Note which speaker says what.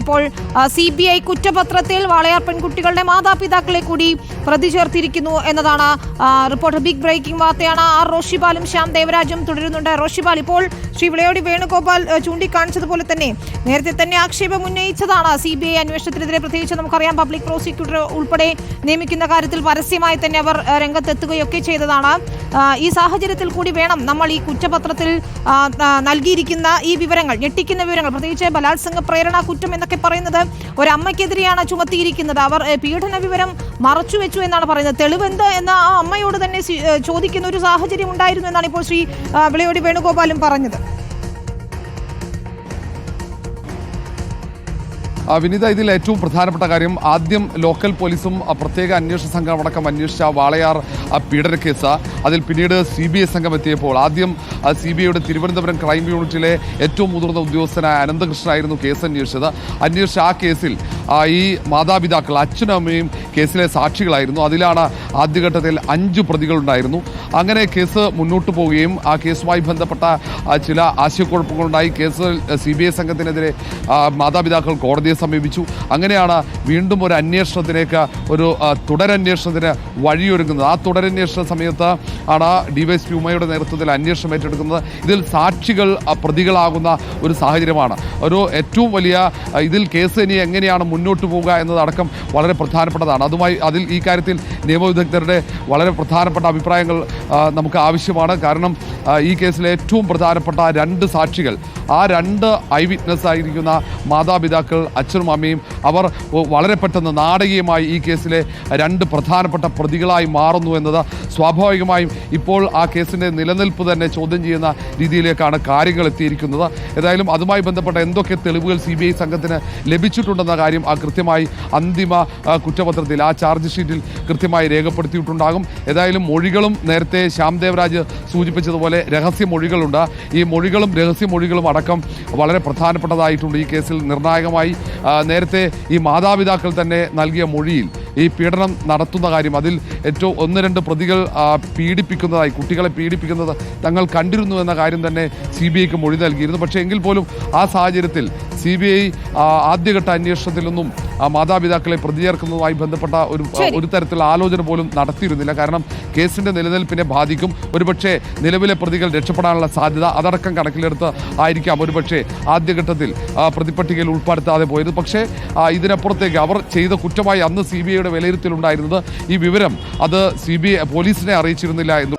Speaker 1: ഇപ്പോൾ CBI കുറ്റപത്രത്തിൽ വാളയാർ പെൺകുട്ടികളുടെ മാതാപിതാക്കളെ കൂടി പ്രതി ചേർത്തിരിക്കുന്നു എന്നതാണ് റിപ്പോർട്ട്. ബിഗ് ബ്രേക്കിംഗ് വാർത്തയാണ്. റോഷിപാലും ശ്യാം ദേവരാജും തുടരുന്നുണ്ട്. റോഷിപാൽ, ഇപ്പോൾ ശ്രീ വിളയോടി വേണുഗോപാൽ ചൂണ്ടിക്കാണിച്ചതുപോലെ തന്നെ നേരത്തെ തന്നെ ആക്ഷേപം ഉന്നയിച്ചതാണ് CBI അന്വേഷണത്തിനെതിരെ. പ്രത്യേകിച്ച് നമുക്കറിയാം, പബ്ലിക് പ്രോസിക്യൂട്ടർ ഉൾപ്പെടെ നിയമിക്കുന്ന കാര്യത്തിൽ പരസ്യമായി തന്നെ അവർ രംഗത്തെത്തുകയൊക്കെ ചെയ്തതാണ്. ഈ സാഹചര്യത്തിൽ കൂടി വേണം നമ്മൾ ഈ കുറ്റപത്രത്തിൽ നൽകിയിരിക്കുന്ന ഈ വിവരങ്ങൾ, ഞെട്ടിക്കുന്ന വിവരങ്ങൾ, പ്രത്യേകിച്ച് ബലാത്സംഗ പ്രേരണ കുറ്റം എന്നൊക്കെ പറയുന്നത് ഒരമ്മയ്ക്കെതിരെയാണ് ചുമത്തിയിരിക്കുന്നത്. അവർ പീഡന വിവരം മറച്ചുവെച്ചു എന്നാണ് പറയുന്നത്. തെളിവെന്ത് എന്ന് ആ അമ്മയോട് തന്നെ ചോദിക്കുന്ന ഒരു സാഹചര്യം ഉണ്ടായിരുന്നു എന്നാണ് ഇപ്പോൾ ശ്രീ വിളയോടി വേണുഗോപാലും പറഞ്ഞത്.
Speaker 2: വിനീത, ഇതിൽ ഏറ്റവും പ്രധാനപ്പെട്ട കാര്യം, ആദ്യം ലോക്കൽ പോലീസും പ്രത്യേക അന്വേഷണ സംഘം അടക്കം അന്വേഷിച്ച വാളയാർ പീഡന കേസ്, അതിൽ പിന്നീട് CBI സംഘം എത്തിയപ്പോൾ ആദ്യം CBIയുടെ തിരുവനന്തപുരം ക്രൈം യൂണിറ്റിലെ ഏറ്റവും മുതിർന്ന ഉദ്യോഗസ്ഥനായ അനന്തകൃഷ്ണനായിരുന്നു കേസ് അന്വേഷിച്ചത്. അന്വേഷിച്ച ആ കേസിൽ ഈ മാതാപിതാക്കൾ, അച്ഛനും അമ്മയും കേസിലെ സാക്ഷികളായിരുന്നു. അതിലാണ് ആദ്യഘട്ടത്തിൽ 5 പ്രതികളുണ്ടായിരുന്നു. അങ്ങനെ കേസ് മുന്നോട്ട് പോവുകയും ആ കേസുമായി ബന്ധപ്പെട്ട ചില ആശയക്കുഴപ്പങ്ങളുണ്ടായി. കേസ് CBI സംഘത്തിനെതിരെ മാതാപിതാക്കൾ കോടതിയെ സമീപിച്ചു. അങ്ങനെയാണ് വീണ്ടും ഒരു അന്വേഷണത്തിലേക്ക്, ഒരു തുടരന്വേഷണത്തിന് വഴിയൊരുങ്ങുന്നത്. ആ തുടരന്വേഷണ സമയത്ത് ആണ് DYSP ഉമ്മയുടെ നേതൃത്വത്തിൽ അന്വേഷണം ഏറ്റെടുക്കുന്നത്. ഇതിൽ സാക്ഷികൾ പ്രതികളാകുന്ന ഒരു സാഹചര്യമാണ്. ഒരു ഏറ്റവും വലിയ ഇതിൽ കേസ് ഇനി എങ്ങനെയാണ് മുന്നോട്ട് പോവുക എന്നതടക്കം വളരെ പ്രധാനപ്പെട്ടതാണ്. അതിൽ ഈ കാര്യത്തിൽ നിയമവിദഗ്ധരുടെ വളരെ പ്രധാനപ്പെട്ട അഭിപ്രായങ്ങൾ നമുക്ക് ആവശ്യമാണ്. കാരണം ഈ കേസിലെ ഏറ്റവും പ്രധാനപ്പെട്ട 2 സാക്ഷികൾ, ആ 2 ഐ വിറ്റ്നസ് ആയിരിക്കുന്ന മാതാപിതാക്കൾ, അച്ഛനും അമ്മയും, അവർ വളരെ പെട്ടെന്ന് നാടകീയമായി ഈ കേസിലെ 2 പ്രധാനപ്പെട്ട പ്രതികളായി മാറുന്നു എന്നത് സ്വാഭാവികമായും ഇപ്പോൾ ആ കേസിൻ്റെ നിലനിൽപ്പ് തന്നെ ചോദ്യം ചെയ്യുന്ന രീതിയിലേക്കാണ് കാര്യങ്ങൾ എത്തിയിരിക്കുന്നത്. ഏതായാലും അതുമായി ബന്ധപ്പെട്ട എന്തൊക്കെ തെളിവുകൾ CBI സംഘത്തിന് ലഭിച്ചിട്ടുണ്ടെന്ന കാര്യം കൃത്യമായി അന്തിമ കുറ്റപത്രത്തിൽ, ആ ചാർജ് ഷീറ്റിൽ കൃത്യമായി രേഖപ്പെടുത്തിയിട്ടുണ്ടാകും. ഏതായാലും മൊഴികളും നേരത്തെ ശ്യാം ദേവരാജ് സൂചിപ്പിച്ചതുപോലെ രഹസ്യമൊഴികളുണ്ട്. ഈ മൊഴികളും രഹസ്യമൊഴികളും അടക്കം വളരെ പ്രധാനപ്പെട്ടതായിട്ടുണ്ട് ഈ കേസിൽ. നിർണായകമായി നേരത്തെ ഈ മാതാപിതാക്കൾ തന്നെ നൽകിയ മൊഴിയിൽ ഈ പീഡനം നടത്തുന്ന കാര്യം, അതിൽ ഏറ്റവും 1-2 പ്രതികൾ പീഡിപ്പിക്കുന്നതായി, കുട്ടികളെ പീഡിപ്പിക്കുന്നത് തങ്ങൾ കണ്ടിരുന്നു എന്ന കാര്യം തന്നെ CBIക്ക് മൊഴി നൽകിയിരുന്നു. പക്ഷേ എങ്കിൽ പോലും ആ സാഹചര്യത്തിൽ CBI ആദ്യഘട്ട അന്വേഷണത്തിലൊന്നും മാതാപിതാക്കളെ പ്രതി ചേർക്കുന്നതുമായി ബന്ധപ്പെട്ട ഒരു തരത്തിലുള്ള ആലോചന പോലും നടത്തിയിരുന്നില്ല. കാരണം കേസിന്റെ നിലനിൽപ്പിനെ ബാധിക്കും. ഒരുപക്ഷെ നിലവിലെ പ്രതികൾ രക്ഷപ്പെടാനുള്ള സാധ്യത അതടക്കം കണക്കിലെടുത്ത് ആയിരിക്കാം ഒരുപക്ഷെ ആദ്യഘട്ടത്തിൽ പ്രതിപട്ടികയിൽ ഉൾപ്പെടുത്താതെ പോയത്. പക്ഷേ ഇതിനപ്പുറത്തേക്ക് അവർ ചെയ്ത കുറ്റമായി അന്ന് CBIയുടെ വിലയിരുത്തലുണ്ടായിരുന്നത് ഈ വിവരം അത് CBI പോലീസിനെ അറിയിച്ചിരുന്നില്ല എന്നുള്ളത്.